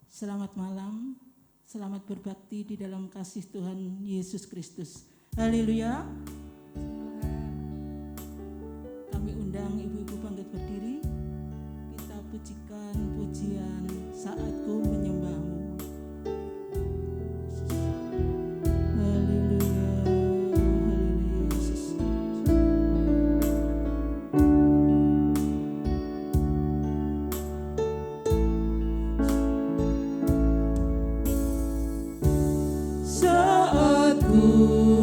Selamat malam, selamat berbakti di dalam kasih Tuhan Yesus Kristus. Haleluya. Kami undang ibu-ibu bangkit berdiri. Kita pujikan pujian Saatku Menyembahmu. Ku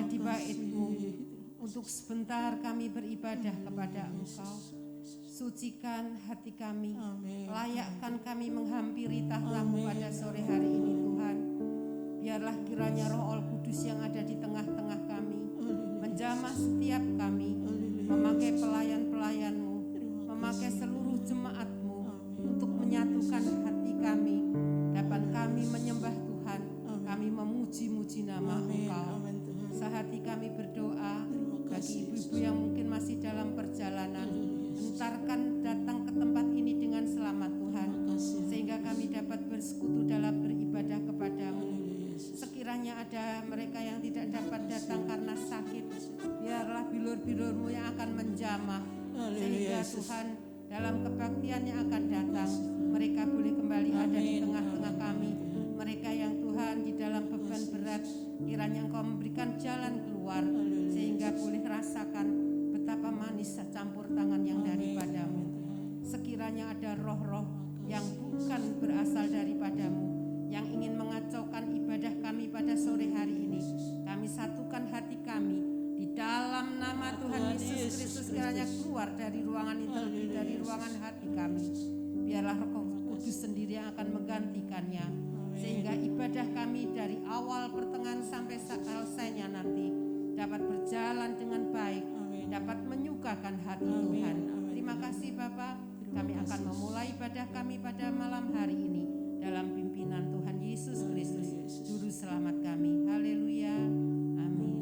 di bait-Mu. Untuk sebentar kami beribadah kepada Engkau. Sucikan hati kami, layakkan kami menghampiri tahta-Mu pada sore hari ini Tuhan. Biarlah kiranya Roh Kudus yang ada di tengah-tengah kami menjamah setiap kami, memakai pelayan-pelayan-Mu, memakai seluruh jemaat-Mu untuk menyatukan hati kami. Dapat kami menyembah Tuhan, kami memuji-muji nama Engkau. Sehati kami berdoa bagi ibu-ibu yang mungkin masih dalam perjalanan, entarkan datang ke tempat ini dengan selamat Tuhan, sehingga kami dapat bersekutu dalam beribadah kepada-Mu. Sekiranya ada mereka yang tidak dapat datang karena sakit, biarlah bilur-bilur-Mu yang akan menjamah, sehingga Tuhan dalam kebaktian yang akan datang mereka boleh kembali ada di tengah-tengah kami. Mereka yang Tuhan di dalam beban berat, kiranya Engkau memberikan jalan keluar, sehingga boleh rasakan betapa manis campur tangan yang daripada-Mu. Sekiranya ada roh-roh yang bukan berasal daripada-Mu, yang ingin mengacaukan ibadah kami pada sore hari ini, kami satukan hati kami di dalam nama Tuhan Yesus Kristus. Kiranya keluar dari ruangan itu, dari ruangan hati kami. Biarlah Roh Kudus sendiri yang akan menggantikannya, sehingga ibadah kami dari awal, pertengahan sampai selesainya nanti dapat berjalan dengan baik, dapat menyukakan hati Tuhan. Terima kasih Bapa. Kami akan memulai ibadah kami pada malam hari ini dalam pimpinan Tuhan Yesus Kristus, Juru Selamat kami. Haleluya. Amin.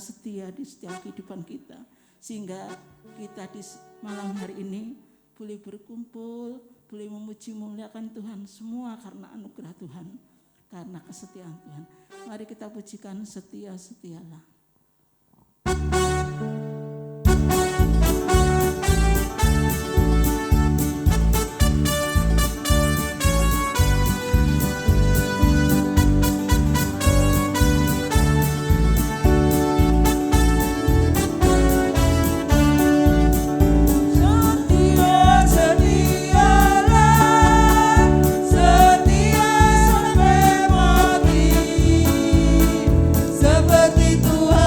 Setia di setiap kehidupan kita, sehingga kita di malam hari ini boleh berkumpul, boleh memuji memuliakan Tuhan, semua karena anugerah Tuhan, karena kesetiaan Tuhan. Mari kita pujikan setia-setialah. Seperti Tuhan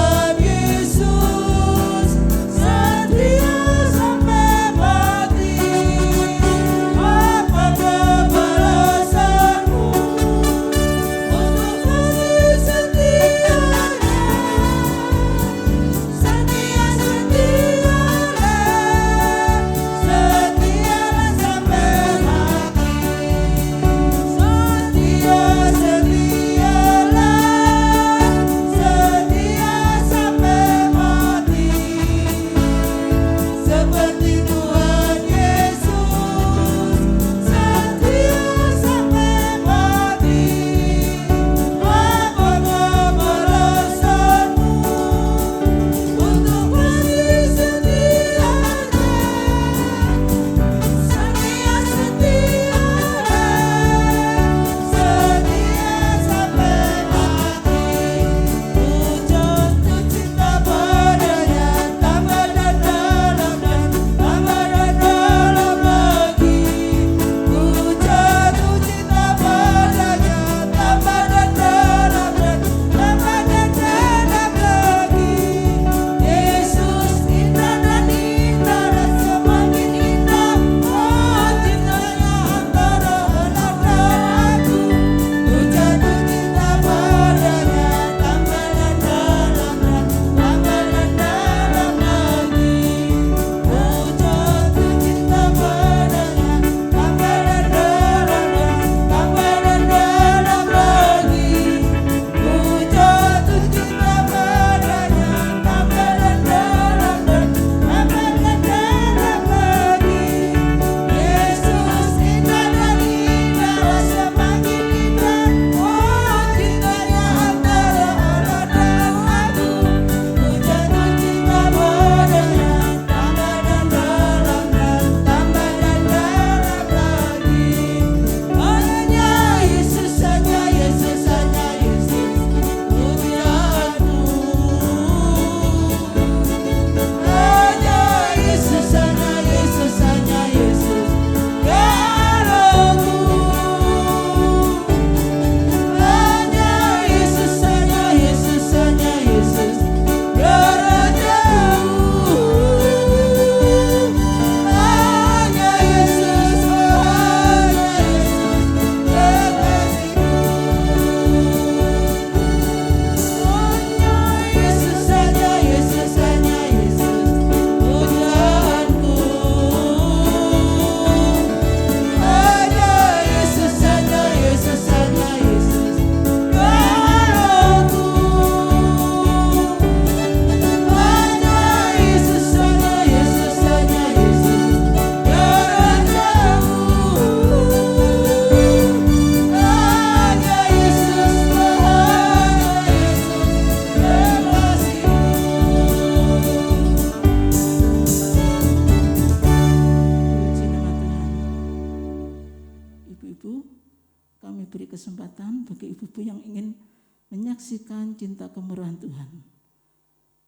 menyaksikan cinta kemurahan Tuhan.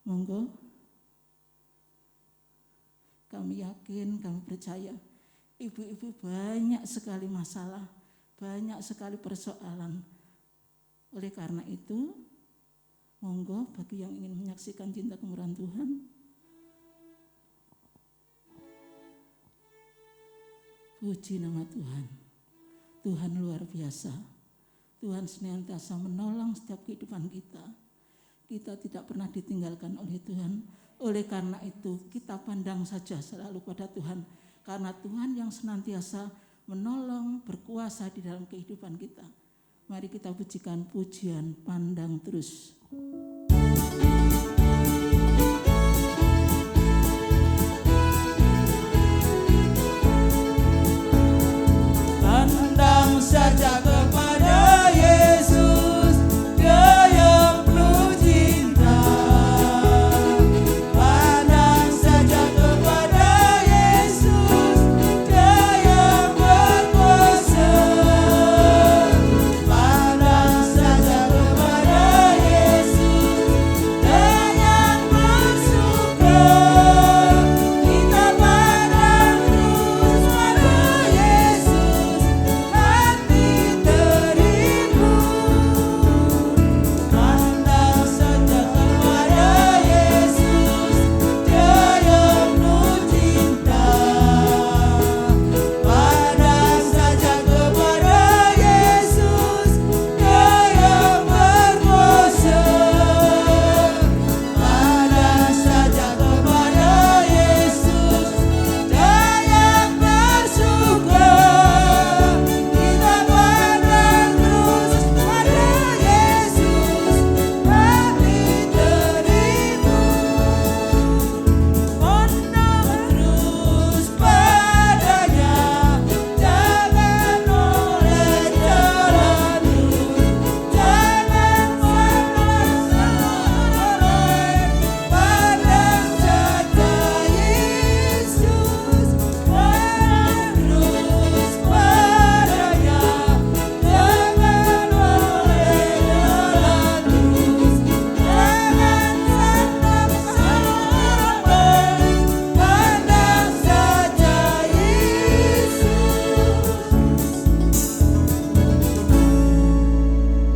Monggo, kami yakin, kami percaya ibu-ibu banyak sekali masalah, banyak sekali persoalan. Oleh karena itu, monggo bagi yang ingin menyaksikan cinta kemurahan Tuhan, puji nama Tuhan. Tuhan luar biasa. Tuhan senantiasa menolong setiap kehidupan kita. Kita tidak pernah ditinggalkan oleh Tuhan. Oleh karena itu kita pandang saja selalu pada Tuhan. Karena Tuhan yang senantiasa menolong, berkuasa di dalam kehidupan kita. Mari kita pujikan pujian Pandang Terus. Pandang saja kepada Yesus, Dia yang penuh cinta. Pandang saja kepada Yesus, Dia yang berkuasa. Pandang saja kepada Yesus, Dia yang bersuka. Kita pandang terus pada Yesus, hati terhibur. Pandang saja kepada Yesus, Dia yang penuh cinta. Pandang saja kepada Yesus, Dia yang berkuasa. Pandang saja kepada Yesus, Dia yang bersuka. Kita pandang terus pada Yesus, hati terhibur. Pandang terus padanya, jangan oleh jalan lurus, jangan pandang sama lain. Pandang saja Yesus, pandang terus padanya, jangan oleh jalan lurus, jangan pandang sama lain. Pandang saja Yesus.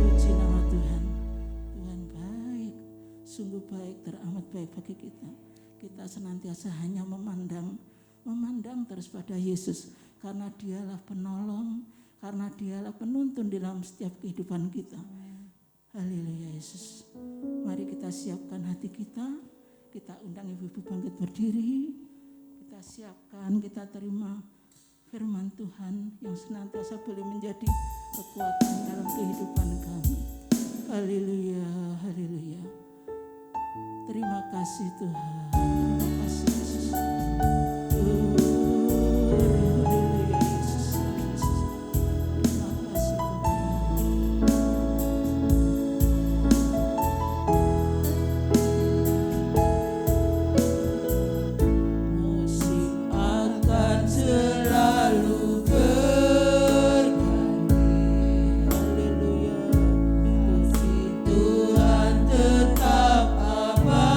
Puji nama Tuhan. Tuhan baik, sungguh baik, teramat baik bagi kita. Kita senantiasa hanya memandang terus pada Yesus, karena Dialah penolong, karena Dialah penuntun di dalam setiap kehidupan kita. Haleluya Yesus. Mari kita siapkan hati kita. Kita undang ibu-ibu bangkit berdiri. Kita siapkan, kita terima firman Tuhan yang senantiasa boleh menjadi kekuatan dalam kehidupan kami. Haleluya, haleluya. Terima kasih Tuhan. Terima kasih Yesus. Haleluya Yesus. Terima kasih Tuhan. Musik akan selalu bernyanyi. Haleluya. Puji Tuhan tetap abadi.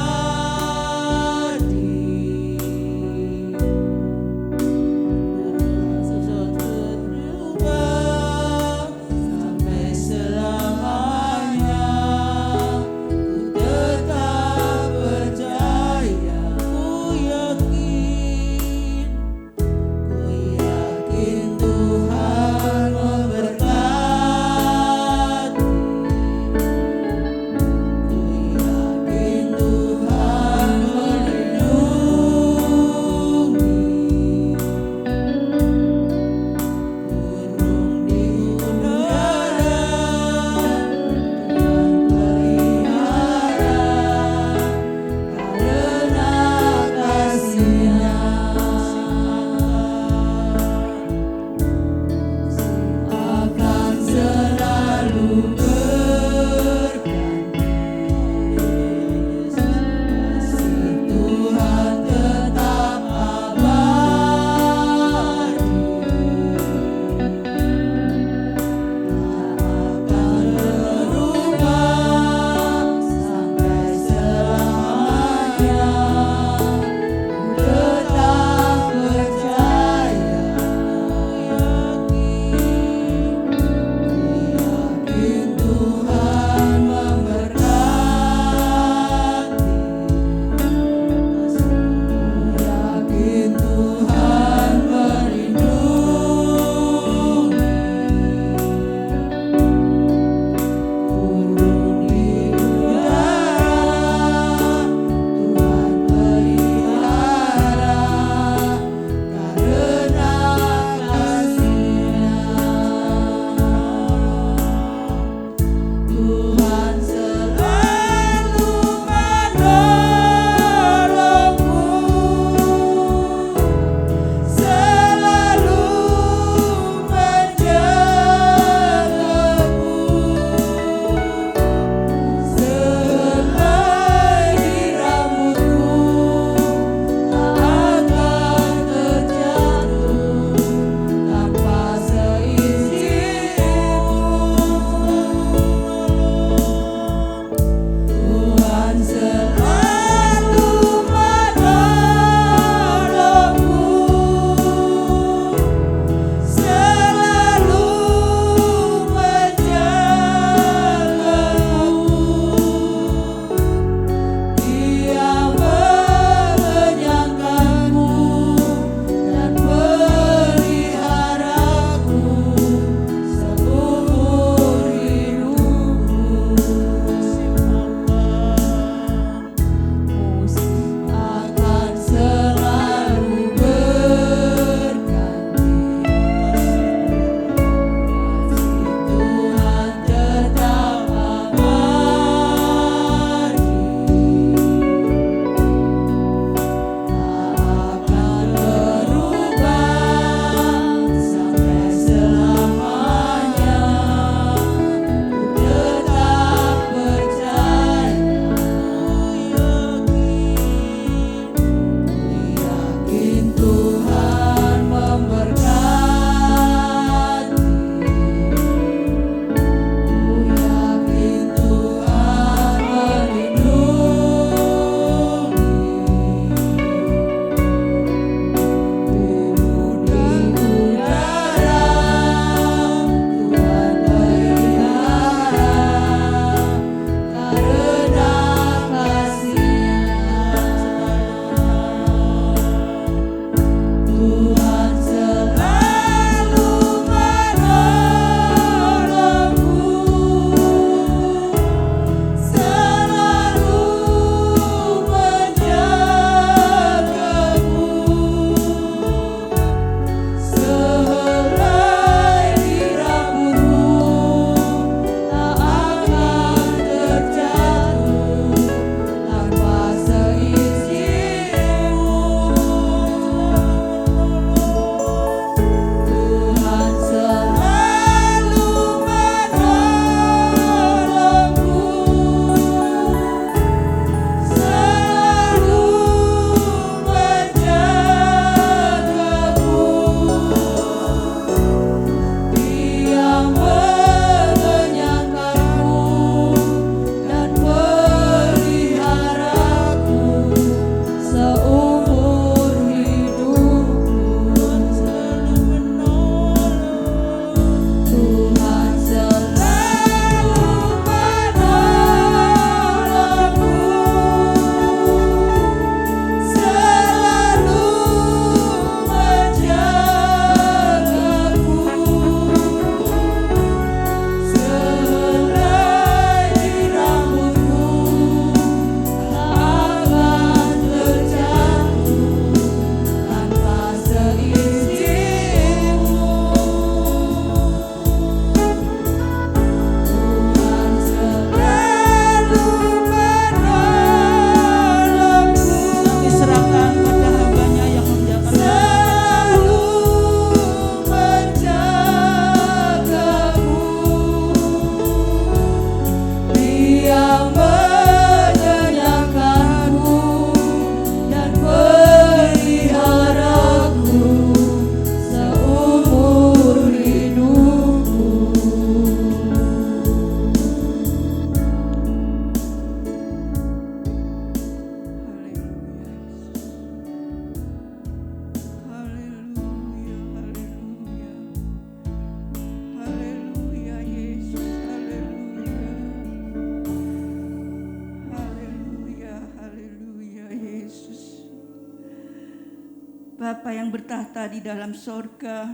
Bapa yang bertahta di dalam sorga,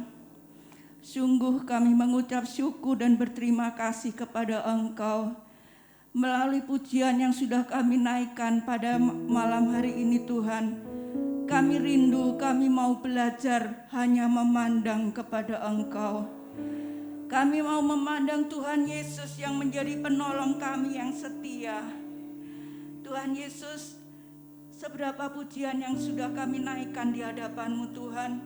sungguh kami mengucap syukur dan berterima kasih kepada Engkau melalui pujian yang sudah kami naikkan pada malam hari ini Tuhan. Kami rindu, kami mau belajar hanya memandang kepada Engkau. Kami mau memandang Tuhan Yesus yang menjadi penolong kami yang setia. Tuhan Yesus, seberapa pujian yang sudah kami naikkan di hadapan-Mu Tuhan.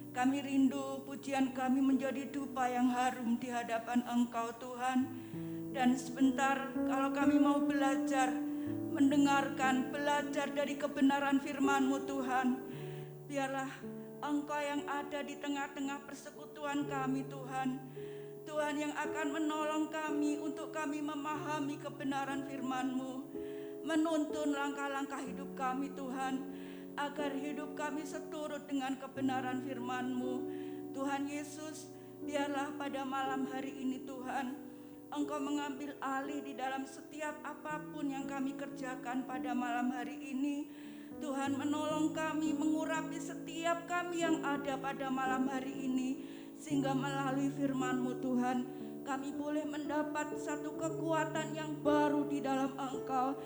Kami rindu pujian kami menjadi dupa yang harum di hadapan Engkau Tuhan. Dan sebentar kalau kami mau belajar, mendengarkan, belajar dari kebenaran firman-Mu Tuhan. Biarlah Engkau yang ada di tengah-tengah persekutuan kami Tuhan. Tuhan yang akan menolong kami untuk kami memahami kebenaran firman-Mu. Menuntun langkah-langkah hidup kami Tuhan, agar hidup kami seturut dengan kebenaran firman-Mu. Tuhan Yesus, biarlah pada malam hari ini Tuhan, Engkau mengambil alih di dalam setiap apapun yang kami kerjakan pada malam hari ini. Tuhan menolong kami, mengurapi setiap kami yang ada pada malam hari ini, sehingga melalui firman-Mu Tuhan, kami boleh mendapat satu kekuatan yang baru di dalam Engkau.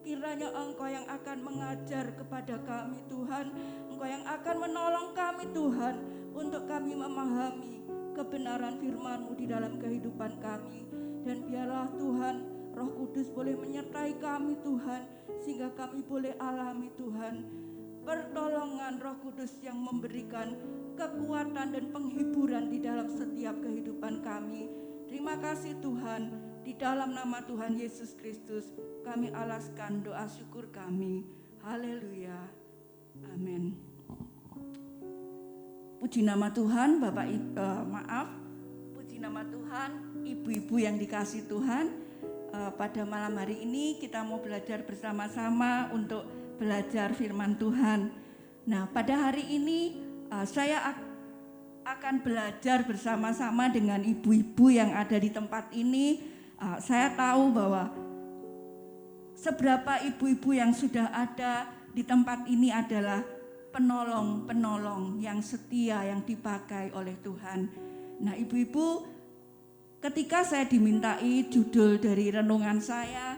Kiranya Engkau yang akan mengajar kepada kami Tuhan, Engkau yang akan menolong kami Tuhan, untuk kami memahami kebenaran firman-Mu di dalam kehidupan kami. Dan biarlah Tuhan, Roh Kudus boleh menyertai kami Tuhan, sehingga kami boleh alami Tuhan pertolongan Roh Kudus yang memberikan kekuatan dan penghiburan di dalam setiap kehidupan kami. Terima kasih Tuhan, di dalam nama Tuhan Yesus Kristus kami alaskan doa syukur kami. Haleluya. Amin. Puji nama Tuhan, puji nama Tuhan, ibu-ibu yang dikasih Tuhan. Pada malam hari ini kita mau belajar bersama-sama untuk belajar firman Tuhan. Nah, pada hari ini saya akan belajar bersama-sama dengan ibu-ibu yang ada di tempat ini. Saya tahu bahwa seberapa ibu-ibu yang sudah ada di tempat ini adalah penolong-penolong yang setia yang dipakai oleh Tuhan. Nah, ibu-ibu, ketika saya dimintai judul dari renungan saya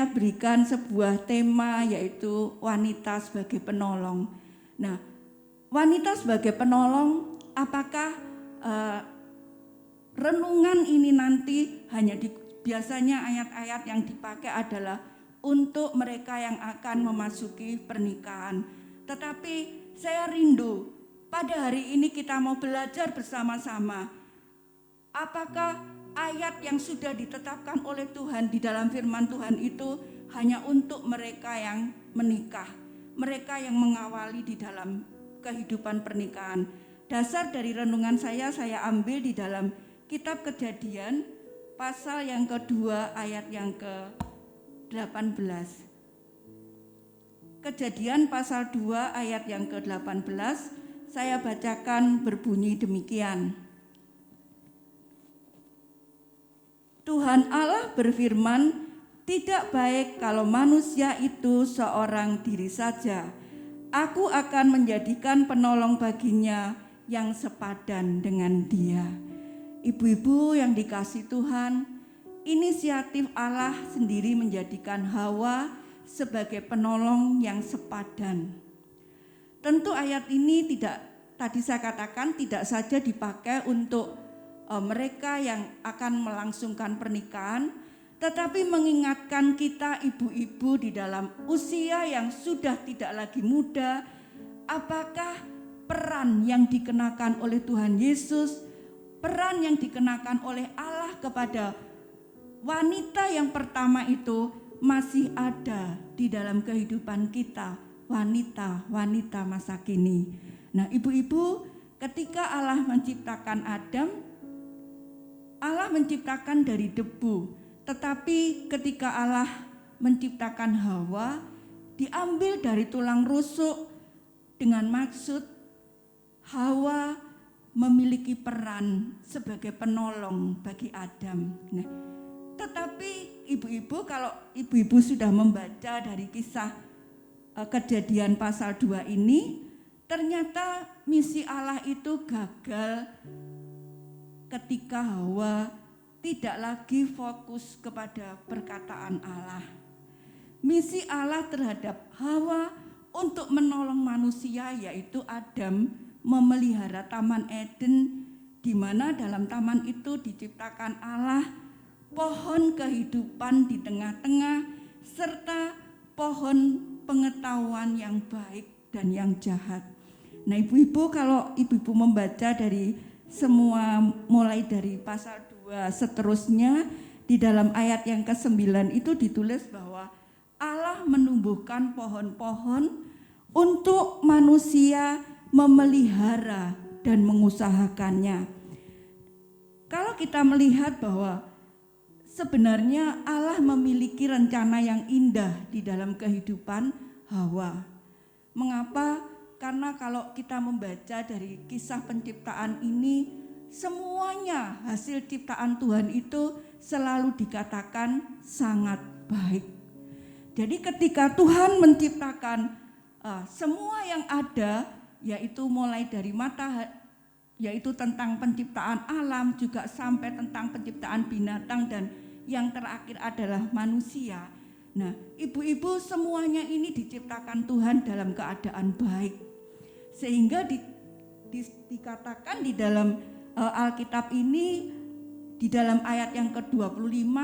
berikan sebuah tema, yaitu wanita sebagai penolong. Nah, wanita sebagai penolong, apakah renungan ini nanti hanya biasanya ayat-ayat yang dipakai adalah untuk mereka yang akan memasuki pernikahan. Tetapi saya rindu pada hari ini kita mau belajar bersama-sama. Apakah ayat yang sudah ditetapkan oleh Tuhan di dalam firman Tuhan itu hanya untuk mereka yang menikah, mereka yang mengawali di dalam kehidupan pernikahan. Dasar dari renungan saya ambil di dalam kitab Kejadian pasal yang kedua ayat yang ke-18. Kejadian pasal 2 ayat yang ke-18 saya bacakan berbunyi demikian. Tuhan Allah berfirman, tidak baik kalau manusia itu seorang diri saja. Aku akan menjadikan penolong baginya yang sepadan dengan dia. Ibu-ibu yang dikasih Tuhan, inisiatif Allah sendiri menjadikan Hawa sebagai penolong yang sepadan. Tentu ayat ini tadi saya katakan tidak saja dipakai untuk mereka yang akan melangsungkan pernikahan, tetapi mengingatkan kita ibu-ibu di dalam usia yang sudah tidak lagi muda, apakah peran yang dikenakan oleh Tuhan Yesus, peran yang dikenakan oleh Allah kepada wanita yang pertama itu masih ada di dalam kehidupan kita, wanita-wanita masa kini. Nah, ibu-ibu, ketika Allah menciptakan Adam, Allah menciptakan dari debu, tetapi ketika Allah menciptakan Hawa, diambil dari tulang rusuk dengan maksud Hawa memiliki peran sebagai penolong bagi Adam. Nah, tetapi ibu-ibu, kalau ibu-ibu sudah membaca dari kisah Kejadian pasal 2 ini, ternyata misi Allah itu gagal ketika Hawa tidak lagi fokus kepada perkataan Allah. Misi Allah terhadap Hawa untuk menolong manusia, yaitu Adam, memelihara Taman Eden, di mana dalam taman itu diciptakan Allah pohon kehidupan di tengah-tengah, serta pohon pengetahuan yang baik dan yang jahat. Nah, ibu-ibu, kalau ibu-ibu membaca dari semua mulai dari pasal 2 seterusnya, di dalam ayat yang ke-9 itu ditulis bahwa Allah menumbuhkan pohon-pohon untuk manusia memelihara dan mengusahakannya. Kalau kita melihat bahwa sebenarnya Allah memiliki rencana yang indah di dalam kehidupan Hawa. Mengapa? Karena kalau kita membaca dari kisah penciptaan ini, semuanya hasil ciptaan Tuhan itu selalu dikatakan sangat baik. Jadi ketika Tuhan menciptakan semua yang ada, yaitu mulai dari matahari, yaitu tentang penciptaan alam, juga sampai tentang penciptaan binatang, dan yang terakhir adalah manusia. Nah, ibu-ibu, semuanya ini diciptakan Tuhan dalam keadaan baik. Sehingga dikatakan di dalam Alkitab ini, di dalam ayat yang ke-25,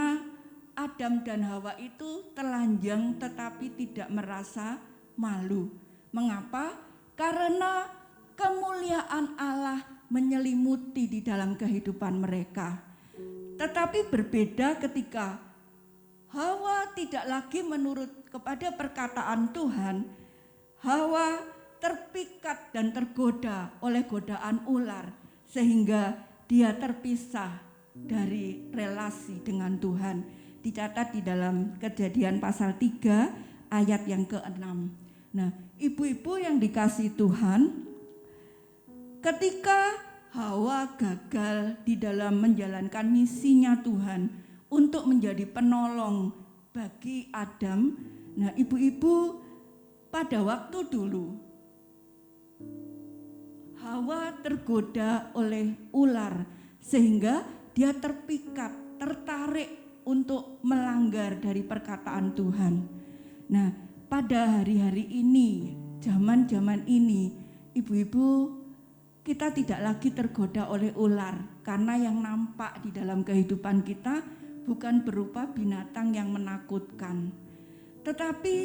Adam dan Hawa itu telanjang tetapi tidak merasa malu. Mengapa? Karena kemuliaan Allah menyelimuti di dalam kehidupan mereka. Tetapi berbeda ketika Hawa tidak lagi menurut kepada perkataan Tuhan. Hawa terpikat dan tergoda oleh godaan ular, sehingga dia terpisah dari relasi dengan Tuhan. Dicatat di dalam Kejadian pasal 3 ayat yang ke-6. Nah, ibu-ibu yang dikasihi Tuhan, ketika Hawa gagal di dalam menjalankan misinya Tuhan untuk menjadi penolong bagi Adam. Nah, ibu-ibu, pada waktu dulu Hawa tergoda oleh ular sehingga dia terpikat, tertarik untuk melanggar dari perkataan Tuhan. Nah, pada hari-hari ini, zaman-zaman ini, ibu-ibu, kita tidak lagi tergoda oleh ular, karena yang nampak di dalam kehidupan kita bukan berupa binatang yang menakutkan. Tetapi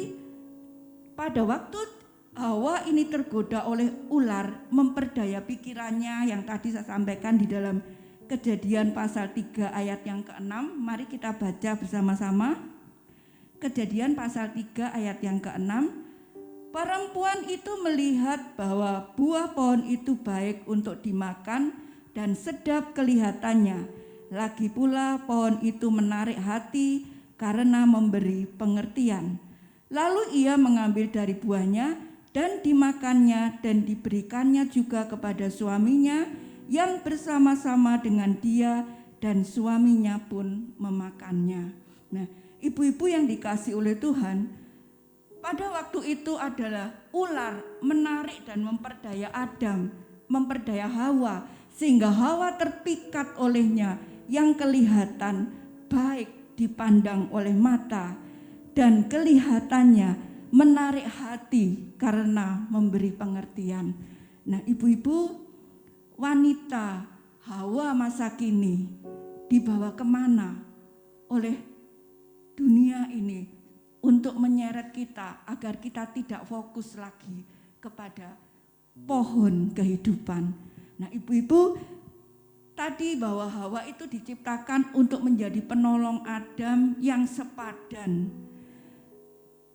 pada waktu Hawa ini tergoda oleh ular, memperdaya pikirannya yang tadi saya sampaikan di dalam Kejadian pasal 3 ayat yang ke-6. Mari kita baca bersama-sama. Kejadian pasal 3 ayat yang ke-6. Perempuan itu melihat bahwa buah pohon itu baik untuk dimakan dan sedap kelihatannya. Lagi pula pohon itu menarik hati karena memberi pengertian. Lalu ia mengambil dari buahnya dan dimakannya, dan diberikannya juga kepada suaminya yang bersama-sama dengan dia, dan suaminya pun memakannya. Nah, ibu-ibu yang dikasihi oleh Tuhan, pada waktu itu adalah ular menarik dan memperdaya Adam, memperdaya Hawa, sehingga Hawa terpikat olehnya yang kelihatan baik dipandang oleh mata dan kelihatannya menarik hati karena memberi pengertian. Nah, ibu-ibu, wanita Hawa masa kini dibawa kemana oleh dunia ini untuk menyeret kita agar kita tidak fokus lagi kepada pohon kehidupan. Nah, ibu-ibu, tadi bahwa Hawa itu diciptakan untuk menjadi penolong Adam yang sepadan.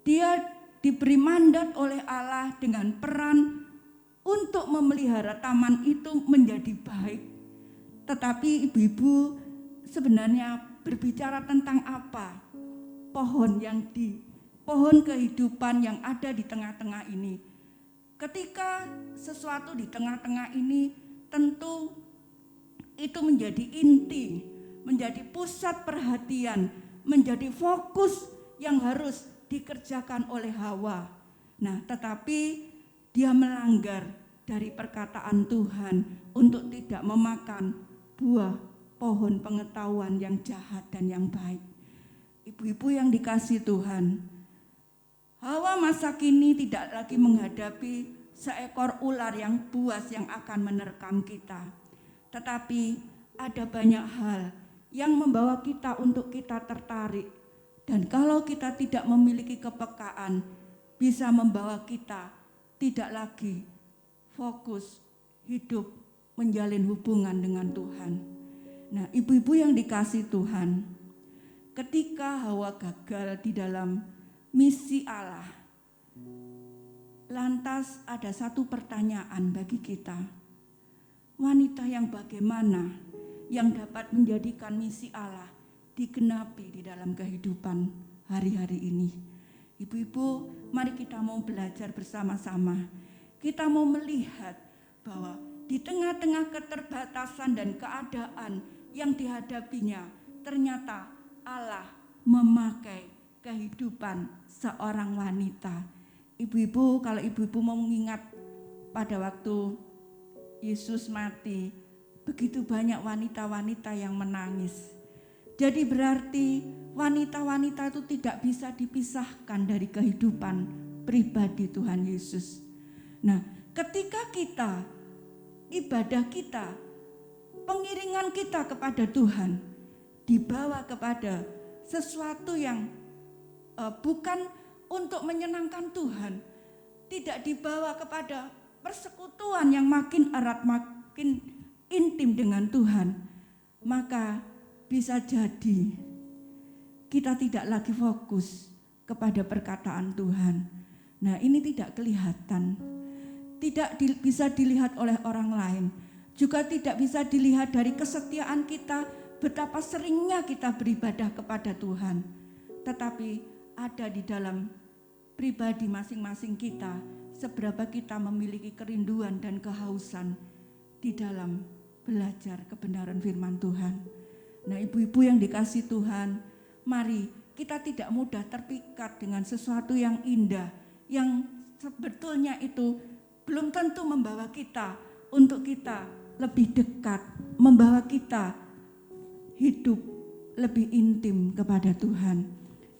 Dia diberi mandat oleh Allah dengan peran untuk memelihara taman itu menjadi baik. Tetapi ibu-ibu, sebenarnya berbicara tentang apa? Pohon kehidupan yang ada di tengah-tengah ini. Ketika sesuatu di tengah-tengah ini, tentu itu menjadi inti, menjadi pusat perhatian, menjadi fokus yang harus dikerjakan oleh Hawa. Nah, tetapi dia melanggar dari perkataan Tuhan untuk tidak memakan buah pohon pengetahuan yang jahat dan yang baik. Ibu-ibu yang dikasihi Tuhan, Hawa masa kini tidak lagi menghadapi seekor ular yang buas yang akan menerkam kita. Tetapi ada banyak hal yang membawa kita untuk kita tertarik. Dan kalau kita tidak memiliki kepekaan, bisa membawa kita tidak lagi fokus hidup menjalin hubungan dengan Tuhan. Nah, ibu-ibu yang dikasihi Tuhan, ketika Hawa gagal di dalam misi Allah, lantas ada satu pertanyaan bagi kita. Wanita yang bagaimana yang dapat menjadikan misi Allah digenapi di dalam kehidupan hari-hari ini? Ibu-ibu, mari kita mau belajar bersama-sama. Kita mau melihat bahwa di tengah-tengah keterbatasan dan keadaan yang dihadapinya, ternyata Allah memakai kehidupan seorang wanita. Ibu-ibu, kalau ibu-ibu mau mengingat pada waktu Yesus mati, begitu banyak wanita-wanita yang menangis. Jadi berarti wanita-wanita itu tidak bisa dipisahkan dari kehidupan pribadi Tuhan Yesus. Nah, ketika kita, ibadah kita, pengiringan kita kepada Tuhan dibawa kepada sesuatu yang bukan untuk menyenangkan Tuhan, tidak dibawa kepada persekutuan yang makin erat, makin intim dengan Tuhan, maka bisa jadi kita tidak lagi fokus kepada perkataan Tuhan. Nah, ini tidak kelihatan, tidak bisa dilihat oleh orang lain, juga tidak bisa dilihat dari kesetiaan kita, betapa seringnya kita beribadah kepada Tuhan. Tetapi ada di dalam pribadi masing-masing kita, seberapa kita memiliki kerinduan dan kehausan di dalam belajar kebenaran firman Tuhan. Nah, ibu-ibu yang dikasihi Tuhan, mari kita tidak mudah terpikat dengan sesuatu yang indah, yang sebetulnya itu belum tentu membawa kita untuk kita lebih dekat, membawa kita hidup lebih intim kepada Tuhan.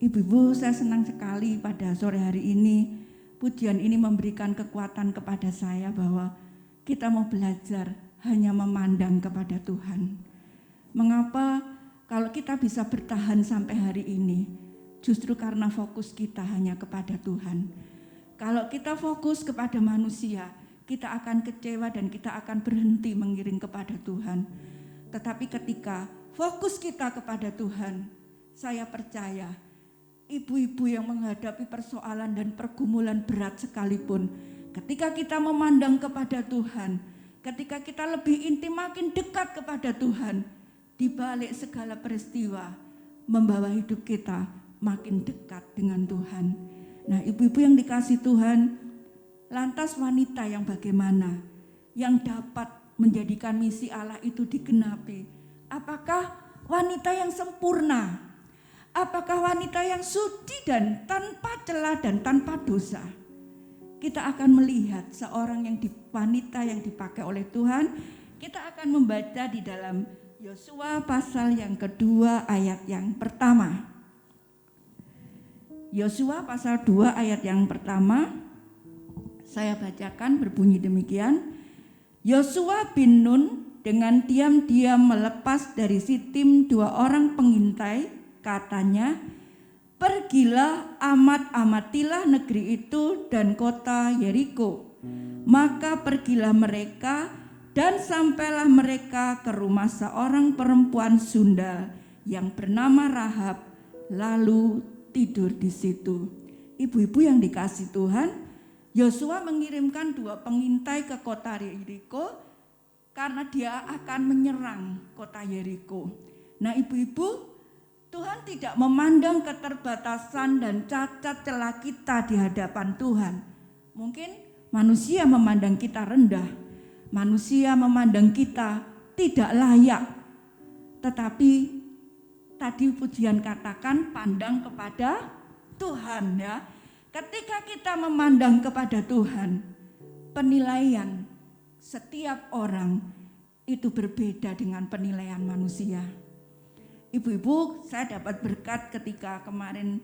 Ibu-ibu, saya senang sekali pada sore hari ini, pujian ini memberikan kekuatan kepada saya bahwa kita mau belajar hanya memandang kepada Tuhan. Mengapa kalau kita bisa bertahan sampai hari ini? Justru karena fokus kita hanya kepada Tuhan. Kalau kita fokus kepada manusia, kita akan kecewa dan kita akan berhenti mengiring kepada Tuhan. Tetapi ketika fokus kita kepada Tuhan, saya percaya ibu-ibu yang menghadapi persoalan dan pergumulan berat sekalipun, ketika kita memandang kepada Tuhan, ketika kita lebih intim, makin dekat kepada Tuhan, di balik segala peristiwa, membawa hidup kita makin dekat dengan Tuhan. Nah, ibu-ibu yang dikasihi Tuhan, lantas wanita yang bagaimana yang dapat menjadikan misi Allah itu digenapi? Apakah wanita yang sempurna? Apakah wanita yang suci dan tanpa celah dan tanpa dosa? Kita akan melihat seorang wanita yang dipakai oleh Tuhan. Kita akan membaca di dalam Yosua pasal yang kedua ayat yang pertama. Yosua pasal 2 ayat yang pertama, saya bacakan berbunyi demikian. Yosua bin Nun dengan diam-diam melepas dari Sitim 2 orang pengintai, katanya, pergilah amat-amatilah negeri itu dan kota Yeriko. Maka pergilah mereka dan sampailah mereka ke rumah seorang perempuan sundal yang bernama Rahab, lalu tidur di situ. Ibu-ibu yang dikasihi Tuhan, Yosua mengirimkan 2 pengintai ke kota Yeriko karena dia akan menyerang kota Yeriko. Nah, ibu-ibu, Tuhan tidak memandang keterbatasan dan cacat celah kita di hadapan Tuhan. Mungkin manusia memandang kita rendah, manusia memandang kita tidak layak. Tetapi tadi pujian katakan pandang kepada Tuhan, ya. ketika kita memandang kepada Tuhan, penilaian setiap orang itu berbeda dengan penilaian manusia. Ibu-ibu, saya dapat berkat ketika kemarin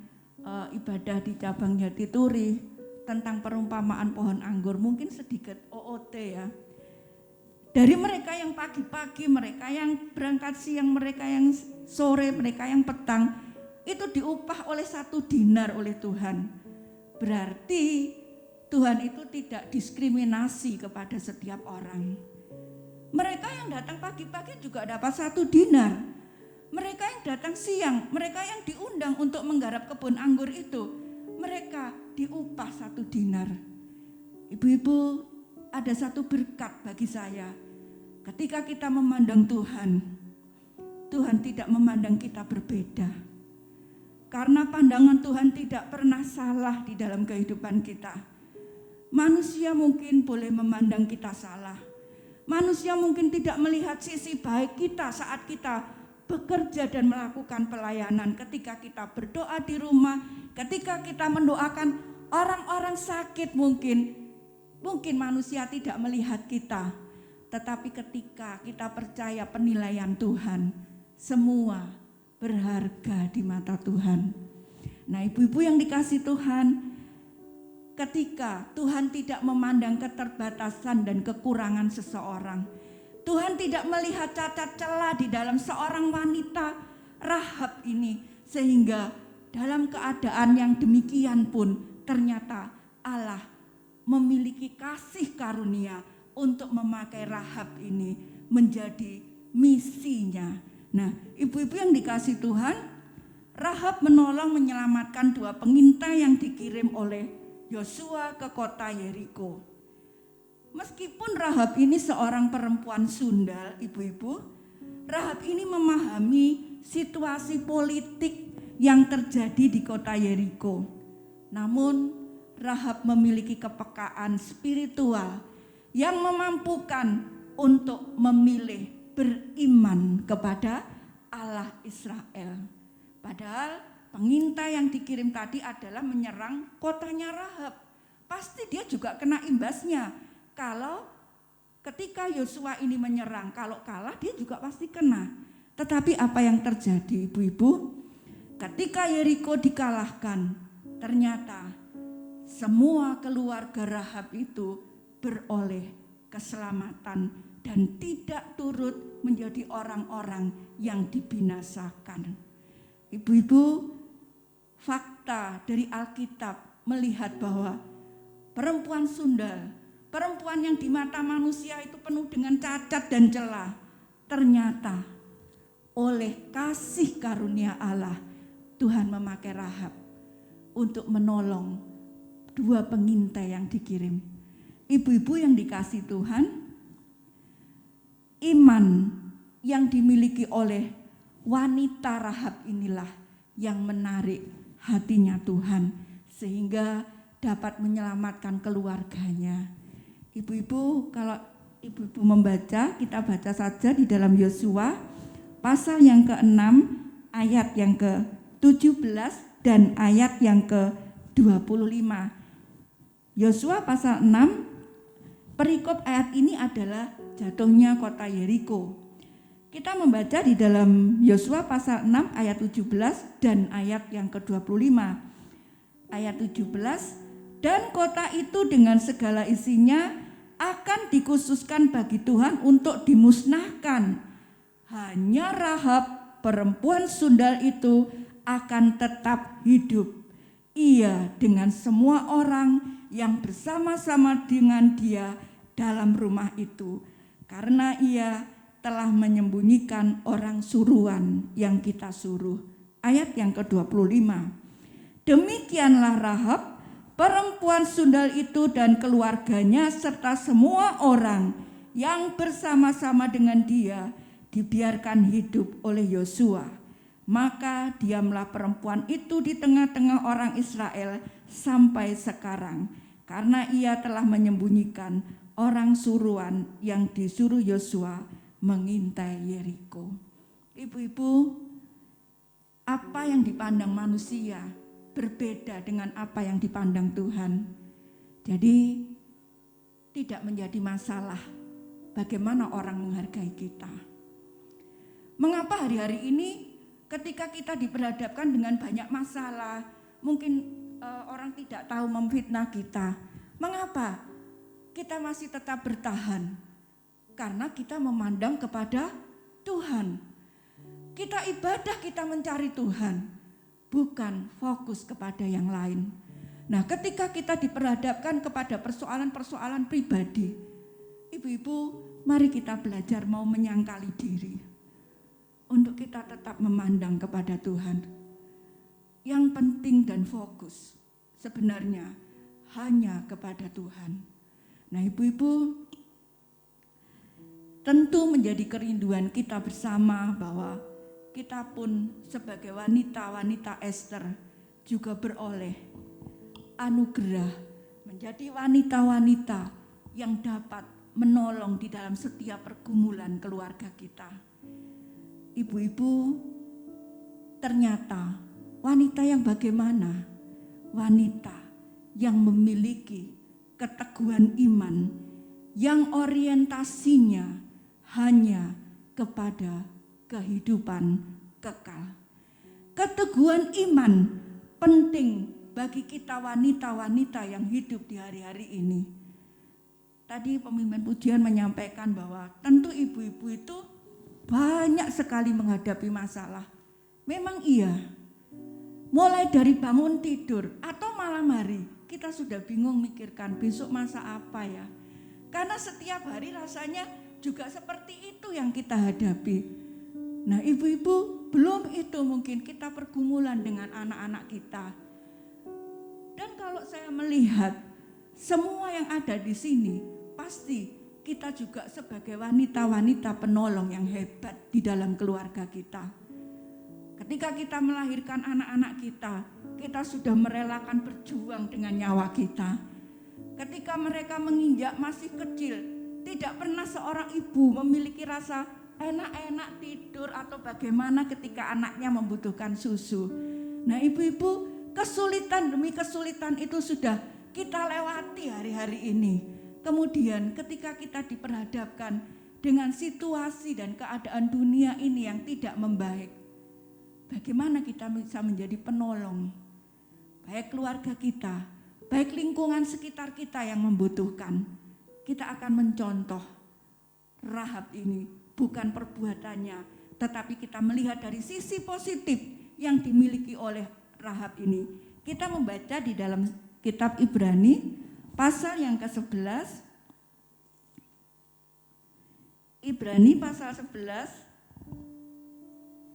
ibadah di cabang Jatituri tentang perumpamaan pohon anggur, mungkin sedikit OOT ya. Dari mereka yang pagi-pagi, mereka yang berangkat siang, mereka yang sore, mereka yang petang, itu diupah oleh 1 dinar oleh Tuhan. Berarti Tuhan itu tidak diskriminasi kepada setiap orang. Mereka yang datang pagi-pagi juga dapat 1 dinar. Mereka yang datang siang, mereka yang diundang untuk menggarap kebun anggur itu, mereka diupah 1 dinar. Ibu-ibu, ada satu berkat bagi saya. Ketika kita memandang Tuhan, Tuhan tidak memandang kita berbeda. Karena pandangan Tuhan tidak pernah salah di dalam kehidupan kita. Manusia mungkin boleh memandang kita salah. Manusia mungkin tidak melihat sisi baik kita saat kita bekerja dan melakukan pelayanan. Ketika kita berdoa di rumah, ketika kita mendoakan orang-orang sakit mungkin manusia tidak melihat kita. Tetapi ketika kita percaya penilaian Tuhan, semua berharga di mata Tuhan. Nah, ibu-ibu yang dikasihi Tuhan, ketika Tuhan tidak memandang keterbatasan dan kekurangan seseorang, Tuhan tidak melihat cacat celah di dalam seorang wanita Rahab ini, sehingga dalam keadaan yang demikian pun ternyata Allah memiliki kasih karunia untuk memakai Rahab ini menjadi misinya. Nah, ibu-ibu yang dikasihi Tuhan, Rahab menolong menyelamatkan 2 pengintai yang dikirim oleh Yosua ke kota Yeriko. Meskipun Rahab ini seorang perempuan sundal, ibu-ibu, Rahab ini memahami situasi politik yang terjadi di kota Yeriko. Namun Rahab memiliki kepekaan spiritual yang memampukan untuk memilih beriman kepada Allah Israel. Padahal pengintai yang dikirim tadi adalah menyerang kotanya Rahab. Pasti dia juga kena imbasnya. Kalau ketika Yosua ini menyerang, kalau kalah dia juga pasti kena. Tetapi apa yang terjadi, ibu-ibu? Ketika Yeriko dikalahkan, ternyata semua keluarga Rahab itu beroleh keselamatan dan tidak turut menjadi orang-orang yang dibinasakan. Ibu-ibu, fakta dari Alkitab melihat bahwa perempuan sundal, perempuan yang di mata manusia itu penuh dengan cacat dan celah, ternyata oleh kasih karunia Allah, Tuhan memakai Rahab untuk menolong 2 pengintai yang dikirim. Ibu-ibu yang dikasihi Tuhan, iman yang dimiliki oleh wanita Rahab inilah yang menarik hatinya Tuhan sehingga dapat menyelamatkan keluarganya. Ibu-ibu, kalau ibu-ibu membaca, kita baca saja di dalam Yosua pasal yang ke-6 ayat yang ke-17 dan ayat yang ke-25. Yosua pasal 6, perikop ayat ini adalah jatuhnya kota Yeriko. Kita membaca di dalam Yosua pasal 6 ayat 17 dan ayat yang ke-25. Ayat 17, dan kota itu dengan segala isinya akan dikhususkan bagi Tuhan untuk dimusnahkan. Hanya Rahab perempuan sundal itu akan tetap hidup. Ia dengan semua orang yang bersama-sama dengan dia dalam rumah itu, karena ia telah menyembunyikan orang suruhan yang kita suruh. Ayat yang ke-25. Demikianlah Rahab perempuan sundal itu dan keluarganya serta semua orang yang bersama-sama dengan dia dibiarkan hidup oleh Yosua. Maka diamlah perempuan itu di tengah-tengah orang Israel sampai sekarang, karena ia telah menyembunyikan orang suruhan yang disuruh Yosua mengintai Yeriko. Ibu-ibu, apa yang dipandang manusia berbeda dengan apa yang dipandang Tuhan. Jadi tidak menjadi masalah bagaimana orang menghargai kita. Mengapa hari-hari ini ketika kita diperhadapkan dengan banyak masalah, mungkin orang tidak tahu memfitnah kita. Mengapa kita masih tetap bertahan? Karena kita memandang kepada Tuhan. Kita ibadah, kita mencari Tuhan, bukan fokus kepada yang lain. Nah, ketika kita diperhadapkan kepada persoalan-persoalan pribadi, ibu-ibu, mari kita belajar mau menyangkali diri untuk kita tetap memandang kepada Tuhan. Yang penting dan fokus sebenarnya hanya kepada Tuhan. Nah, ibu-ibu, tentu menjadi kerinduan kita bersama bahwa kita pun sebagai wanita-wanita Ester juga beroleh anugerah menjadi wanita-wanita yang dapat menolong di dalam setiap pergumulan keluarga kita. Ibu-ibu, ternyata wanita yang bagaimana? Wanita yang memiliki keteguhan iman yang orientasinya hanya kepada kehidupan kekal. Keteguhan iman penting bagi kita wanita-wanita yang hidup di hari-hari ini. Tadi pemimpin pujian menyampaikan bahwa tentu ibu-ibu itu banyak sekali menghadapi masalah. Memang iya. Mulai dari bangun tidur atau malam hari kita sudah bingung mikirkan besok masa apa ya. Karena setiap hari rasanya juga seperti itu yang kita hadapi. Nah, ibu-ibu, belum itu mungkin kita pergumulan dengan anak-anak kita. Dan kalau saya melihat semua yang ada di sini, pasti kita juga sebagai wanita-wanita penolong yang hebat di dalam keluarga kita. Ketika kita melahirkan anak-anak kita, kita sudah merelakan berjuang dengan nyawa kita. Ketika mereka menginjak masih kecil, tidak pernah seorang ibu memiliki rasa enak-enak tidur atau bagaimana ketika anaknya membutuhkan susu. Nah, ibu-ibu, kesulitan demi kesulitan itu sudah kita lewati hari-hari ini. Kemudian ketika kita diperhadapkan dengan situasi dan keadaan dunia ini yang tidak membaik, bagaimana kita bisa menjadi penolong baik keluarga kita, baik lingkungan sekitar kita yang membutuhkan. Kita akan mencontoh Rahab ini, bukan perbuatannya, tetapi kita melihat dari sisi positif yang dimiliki oleh Rahab ini. Kita membaca di dalam kitab Ibrani pasal yang ke-11. Ibrani pasal 11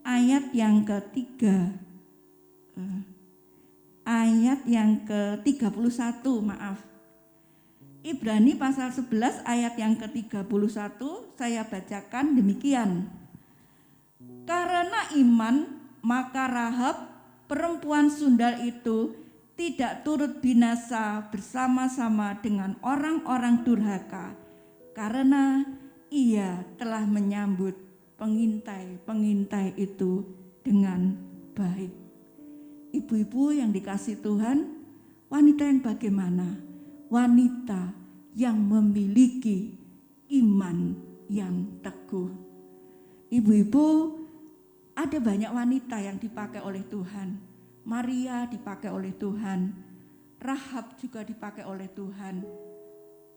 ayat yang ketiga, ayat yang ke-31, maaf. Ibrani pasal 11 ayat yang ke-31 saya bacakan demikian. Karena iman maka Rahab perempuan sundal itu tidak turut binasa bersama-sama dengan orang-orang durhaka, karena ia telah menyambut pengintai-pengintai itu dengan baik. Ibu-ibu yang dikasihi Tuhan, wanita yang bagaimana? Wanita yang memiliki iman yang teguh. Ibu-ibu, ada banyak wanita yang dipakai oleh Tuhan. Maria dipakai oleh Tuhan, Rahab juga dipakai oleh Tuhan.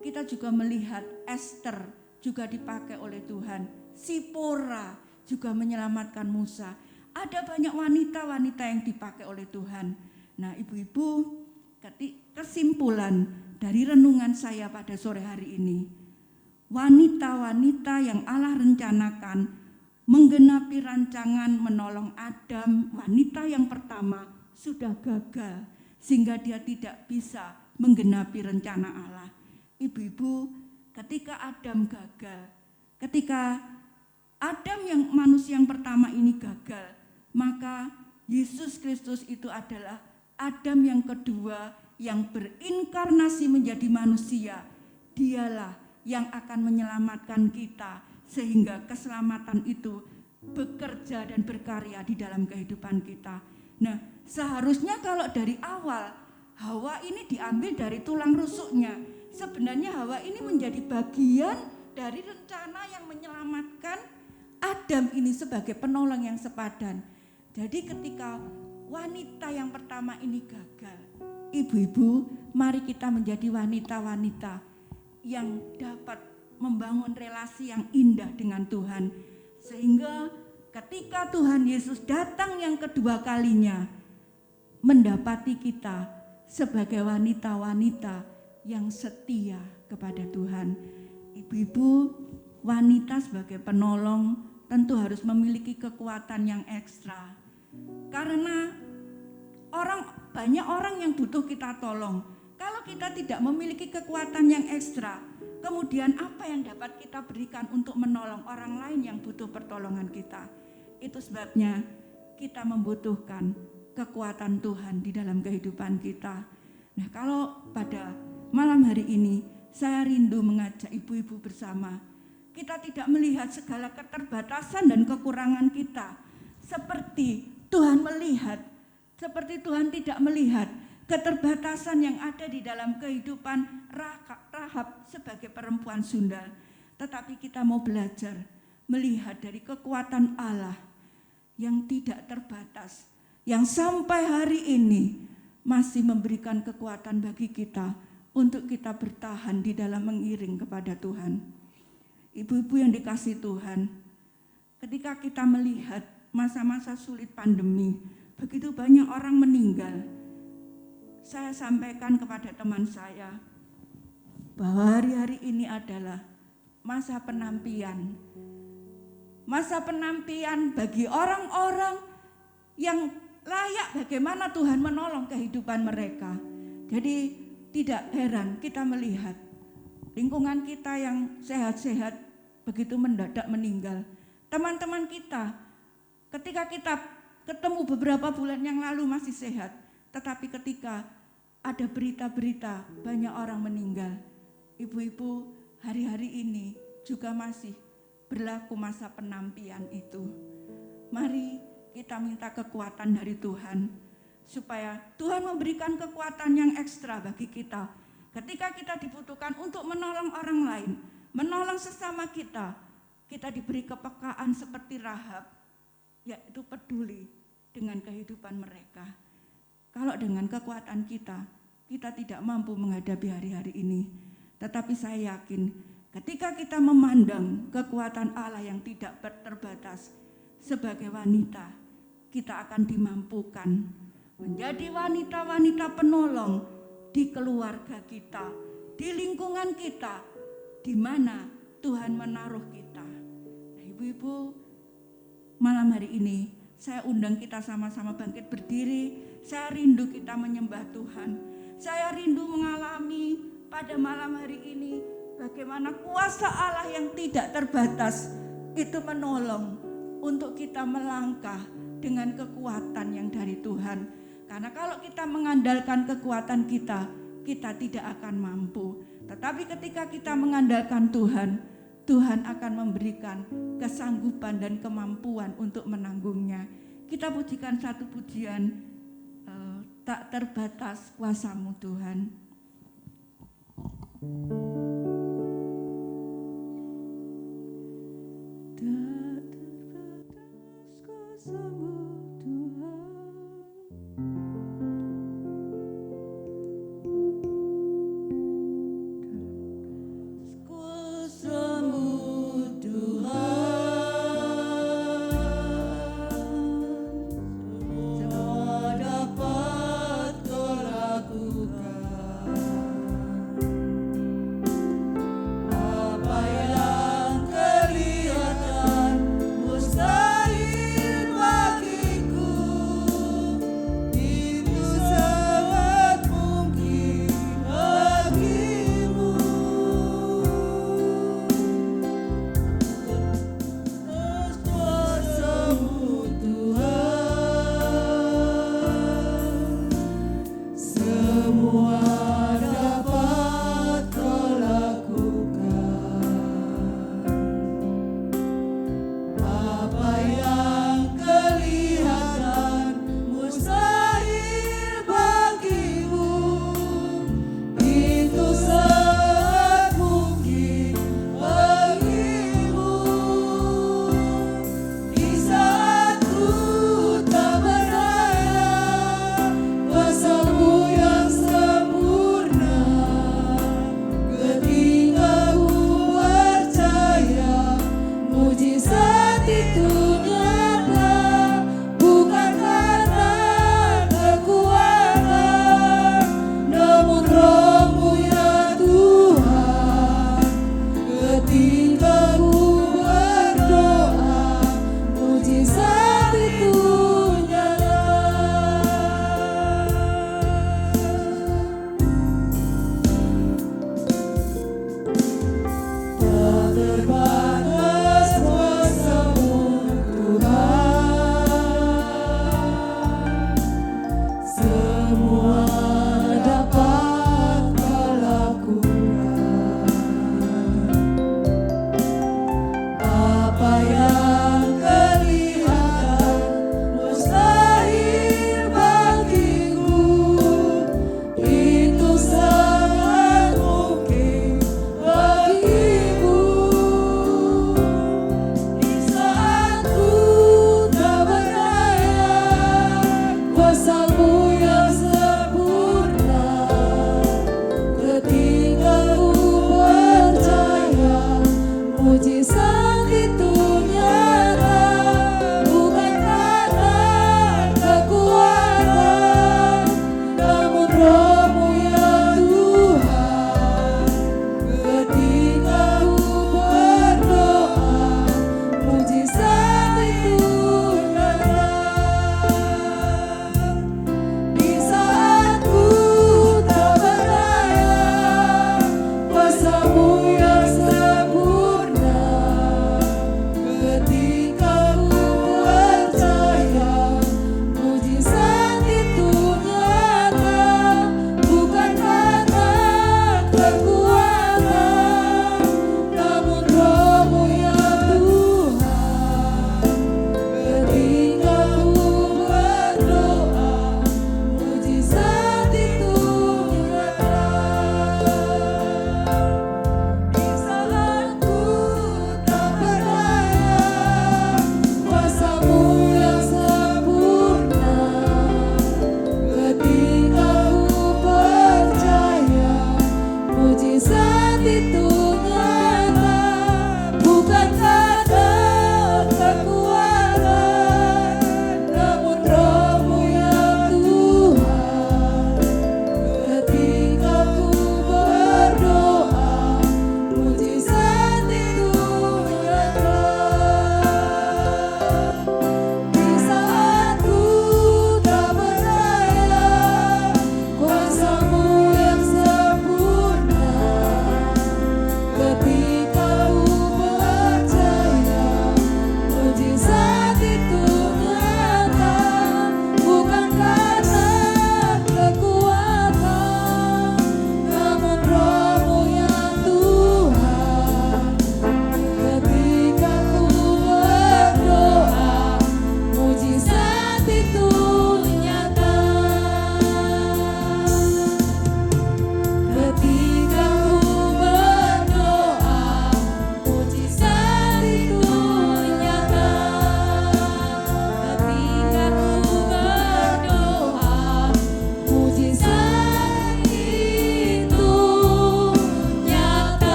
Kita juga melihat Esther juga dipakai oleh Tuhan. Sipora juga menyelamatkan Musa. Ada banyak wanita-wanita yang dipakai oleh Tuhan. Nah, ibu-ibu, kesimpulan dari renungan saya pada sore hari ini, wanita-wanita yang Allah rencanakan menggenapi rancangan menolong Adam, wanita yang pertama sudah gagal sehingga dia tidak bisa menggenapi rencana Allah. Ibu-ibu, ketika Adam gagal, ketika Adam yang manusia yang pertama ini gagal, maka Yesus Kristus itu adalah Adam yang kedua yang berinkarnasi menjadi manusia. Dialah yang akan menyelamatkan kita sehingga keselamatan itu bekerja dan berkarya di dalam kehidupan kita. Nah, seharusnya kalau dari awal Hawa ini diambil dari tulang rusuknya. Sebenarnya Hawa ini menjadi bagian dari rencana yang menyelamatkan Adam ini sebagai penolong yang sepadan. Jadi ketika wanita yang pertama ini gagal, ibu-ibu, mari kita menjadi wanita-wanita yang dapat membangun relasi yang indah dengan Tuhan. Sehingga ketika Tuhan Yesus datang yang kedua kalinya, mendapati kita sebagai wanita-wanita yang setia kepada Tuhan. Ibu-ibu, wanita sebagai penolong tentu harus memiliki kekuatan yang ekstra. Karena banyak orang yang butuh kita tolong. Kalau kita tidak memiliki kekuatan yang ekstra, kemudian apa yang dapat kita berikan untuk menolong orang lain yang butuh pertolongan kita? Itu sebabnya kita membutuhkan kekuatan Tuhan di dalam kehidupan kita. Nah, kalau pada malam hari ini saya rindu mengajak ibu-ibu bersama, kita tidak melihat segala keterbatasan dan kekurangan kita seperti Tuhan melihat, seperti Tuhan tidak melihat keterbatasan yang ada di dalam kehidupan Rahab sebagai perempuan sundal. Tetapi kita mau belajar melihat dari kekuatan Allah yang tidak terbatas, yang sampai hari ini masih memberikan kekuatan bagi kita untuk kita bertahan di dalam mengiring kepada Tuhan. Ibu-ibu yang dikasihi Tuhan, ketika kita melihat masa-masa sulit pandemi, begitu banyak orang meninggal. Saya sampaikan kepada teman saya bahwa hari-hari ini adalah masa penantian. Masa penantian bagi orang-orang yang layak bagaimana Tuhan menolong kehidupan mereka. Jadi tidak heran kita melihat lingkungan kita yang sehat-sehat begitu mendadak meninggal. Teman-teman kita ketika kita ketemu beberapa bulan yang lalu masih sehat, tetapi ketika ada berita-berita banyak orang meninggal. Ibu-ibu, hari-hari ini juga masih berlaku masa penantian itu. Mari kita minta kekuatan dari Tuhan, supaya Tuhan memberikan kekuatan yang ekstra bagi kita. Ketika kita dibutuhkan untuk menolong orang lain, menolong sesama kita, kita diberi kepekaan seperti Rahab, yaitu peduli dengan kehidupan mereka. Kalau dengan kekuatan kita tidak mampu menghadapi hari-hari ini. Tetapi saya yakin ketika kita memandang kekuatan Allah yang tidak terbatas, sebagai wanita, kita akan dimampukan menjadi wanita-wanita penolong di keluarga kita, di lingkungan kita, di mana Tuhan menaruh kita. Nah, ibu-ibu, malam hari ini saya undang kita sama-sama bangkit berdiri. Saya rindu kita menyembah Tuhan. Saya rindu mengalami pada malam hari ini bagaimana kuasa Allah yang tidak terbatas itu menolong untuk kita melangkah dengan kekuatan yang dari Tuhan. Karena kalau kita mengandalkan kekuatan kita tidak akan mampu. Tetapi ketika kita mengandalkan Tuhan, Tuhan akan memberikan kesanggupan dan kemampuan untuk menanggungnya. Kita pujikan satu pujian, tak terbatas kuasa-Mu Tuhan. Tak terbatas kuasa-Mu Tuhan. Kuasa-Mu Tuhan. Apa yang kelihatan mustahil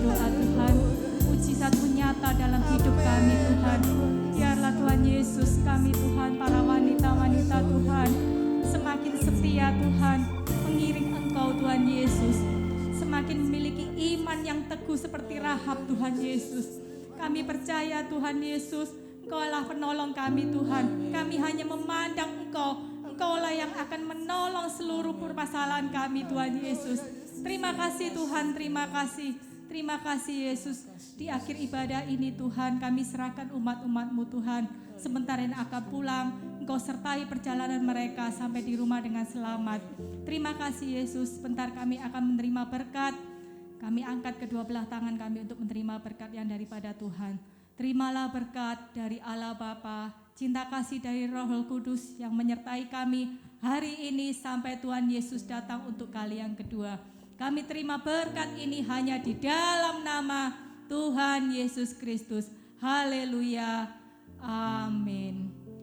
berdoa Tuhan, mujizat-Mu nyata dalam hidup kami Tuhan. Biarlah Tuhan Yesus kami Tuhan, para wanita-wanita Tuhan, semakin setia Tuhan, mengiring Engkau Tuhan Yesus, semakin memiliki iman yang teguh seperti Rahab Tuhan Yesus. Kami percaya Tuhan Yesus, Engkaulah penolong kami Tuhan. Kami hanya memandang Engkau, Engkaulah yang akan menolong seluruh permasalahan kami Tuhan Yesus. Terima kasih Tuhan, terima kasih. Terima kasih Yesus. Di akhir ibadah ini Tuhan, kami serahkan umat-umat-Mu Tuhan. Sebentar yang akan pulang, Engkau sertai perjalanan mereka sampai di rumah dengan selamat. Terima kasih Yesus. Sebentar kami akan menerima berkat. Kami angkat kedua belah tangan kami untuk menerima berkat yang daripada Tuhan. Terimalah berkat dari Allah Bapa, cinta kasih dari Roh Kudus yang menyertai kami hari ini sampai Tuhan Yesus datang untuk kali yang kedua. Kami terima berkat ini hanya di dalam nama Tuhan Yesus Kristus. Haleluya. Amin.